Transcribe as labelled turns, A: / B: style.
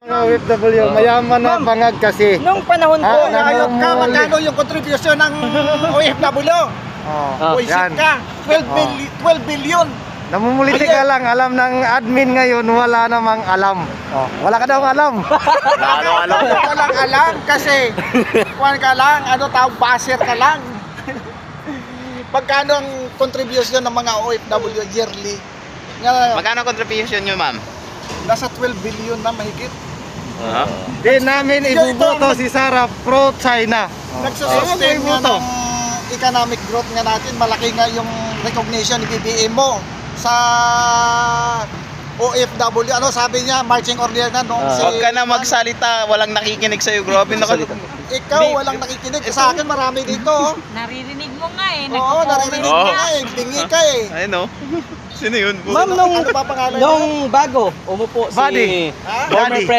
A: Mga OFW, mayaman na bangag kasi.
B: Nung panahon ko,
C: Ayok ka, magkano yung contribution ng OFW? Buisit
A: yan.
C: ka, 12 billion.
A: Namumuliti ka lang, alam ng admin ngayon, wala namang alam. Wala ka daw alam.
C: Walang alam kasi kuwan ka lang, baser ka lang. Magkano ang contribution ng mga OFW yearly?
D: Magkano contribution nyo, ma'am?
C: Nasa 12 billion na mahigit.
A: Di namin ibuboto si Sara pro China.
C: Nagsusustain nga ng economic growth nga natin. Malaki nga yung recognition ni BBM mo sa OFW. Ano sabi niya, marching order na nung
D: Huwag ka na magsalita, walang nakikinig sa'yo. Grabe na
C: ikaw walang nakikinig. Sa akin marami dito. Oh.
E: Naririnig mo nga eh.
C: Oo, narinig mo nga eh. Bingi ka eh.
D: Ayun, no? Sino yun?
B: Ma'am,
C: Ano ba pangalan niya?
B: nung bago umupo si
A: Buddy.
C: Ha?
B: former
A: Buddy.
B: President